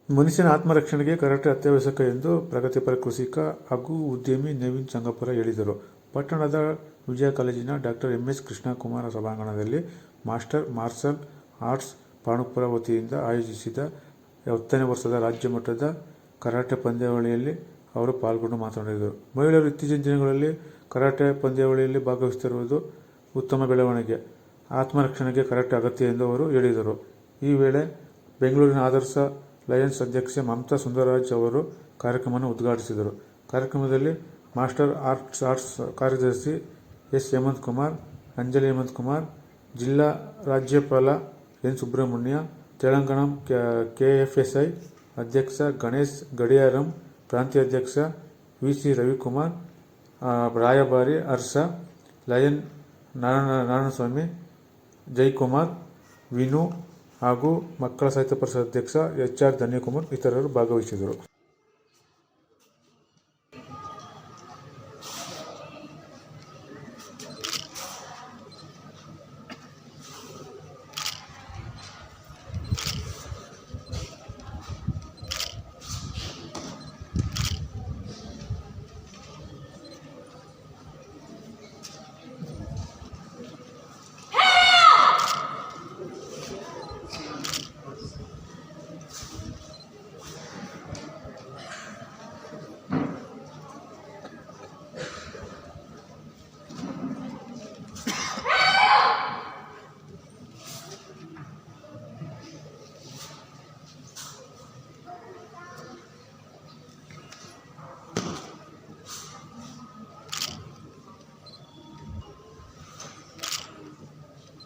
ಮನುಷ್ಯನ ಆತ್ಮರಕ್ಷಣೆಗೆ ಕರಾಟೆ ಅತ್ಯವಶ್ಯಕ ಎಂದು ಪ್ರಗತಿಪರ ಕೃಷಿಕ ಹಾಗೂ ಉದ್ಯಮಿ ನವೀನ್ ಸಂಗಪುರ ಹೇಳಿದರು. ಪಟ್ಟಣದ ವಿಜಯ ಕಾಲೇಜಿನ ಡಾ ಎಂ. ಎಸ್. ಕೃಷ್ಣಕುಮಾರ ಸಭಾಂಗಣದಲ್ಲಿ ಮಾಸ್ಟರ್ ಮಾರ್ಷಲ್ ಆರ್ಟ್ಸ್ ಪಾಂಡುಪುರ ವತಿಯಿಂದ ಆಯೋಜಿಸಿದ 10ನೇ ವರ್ಷದ ರಾಜ್ಯ ಮಟ್ಟದ ಕರಾಟೆ ಪಂದ್ಯಾವಳಿಯಲ್ಲಿ ಅವರು ಪಾಲ್ಗೊಂಡು ಮಾತನಾಡಿದರು. ಮಹಿಳೆಯರು ಇತ್ತೀಚಿನ ದಿನಗಳಲ್ಲಿ ಕರಾಟೆ ಪಂದ್ಯಾವಳಿಯಲ್ಲಿ ಭಾಗವಹಿಸುತ್ತಿರುವುದು ಉತ್ತಮ ಬೆಳವಣಿಗೆ. ಆತ್ಮರಕ್ಷಣೆಗೆ ಕರಾಟೆ ಅಗತ್ಯ ಎಂದು ಅವರು ಹೇಳಿದರು. ಈ ವೇಳೆ ಬೆಂಗಳೂರಿನ ಆದರ್ಶ ಲಯನ್ಸ್ ಅಧ್ಯಕ್ಷೆ ಮಮತಾ ಸುಂದರರಾಜ್ ಅವರು ಕಾರ್ಯಕ್ರಮವನ್ನು ಉದ್ಘಾಟಿಸಿದರು. ಕಾರ್ಯಕ್ರಮದಲ್ಲಿ ಮಾಸ್ಟರ್ ಆರ್ಟ್ಸ್ ಕಾರ್ಯದರ್ಶಿ ಎಸ್. ಹೇಮಂತ್ ಕುಮಾರ್, ಅಂಜಲಿ ಹೇಮಂತ್ ಕುಮಾರ್, ಜಿಲ್ಲಾ ರಾಜ್ಯಪಾಲ ಎನ್. ಸುಬ್ರಹ್ಮಣ್ಯ, ತೆಲಂಗಾಣ ಕೆಎಫ್ಎಸ್ಐ ಅಧ್ಯಕ್ಷ ಗಣೇಶ್ ಗಡಿಯಾರಂ, ಪ್ರಾಂತೀಯ ಅಧ್ಯಕ್ಷ ವಿ. ಸಿ. ರವಿಕುಮಾರ್, ರಾಯಭಾರಿ ಹರ್ಷ, ಲಯನ್ ನಾರಾಯಣಸ್ವಾಮಿ, ಜಯಕುಮಾರ್, ವಿನು ಹಾಗೂ ಮಕ್ಕಳ ಸಾಹಿತ್ಯ ಪರಿಷತ್ ಅಧ್ಯಕ್ಷ ಎಚ್. ಆರ್. ಧನ್ಯಕುಮಾರ್ ಇತರರು ಭಾಗವಹಿಸಿದರು.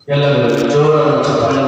ಎಲ್ಲರೂ ಜೋರಾದ ಚಪ್ಪಾಳೆ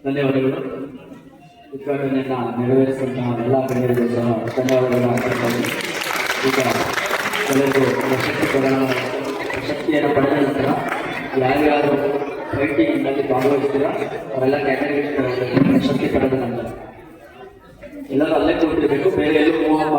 ಧನ್ಯವಾದಗಳು. ಉದ್ಘಾಟನೆಯನ್ನ ನೆರವೇರಿಸುವಂತಹ ಎಲ್ಲ ಗಣ್ಯರಿಗೂ ಸಹ ಧನ್ಯವಾದಗಳನ್ನು ಅರ್ಪಿಸುತ್ತೇನೆ. ಈಗ ಎಲ್ಲರಿಗೂ ಶಕ್ತಿಯನ್ನು ಪಡೆದ ನಂತರ ಯಾರ್ಯಾರು ಫೈಟಿಂಗ್ನಲ್ಲಿ ಭಾಗವಹಿಸ್ತೀರ ಅವರೆಲ್ಲ ಕ್ಯಾಟಗರಿ ಶಕ್ತಿ ಪಡೆದ ನಂತರ ಎಲ್ಲರೂ ಅಲ್ಲೇ ಕೂತಿರಬೇಕು, ಬೇರೆ ಎಲ್ಲೂ ಮೂವ್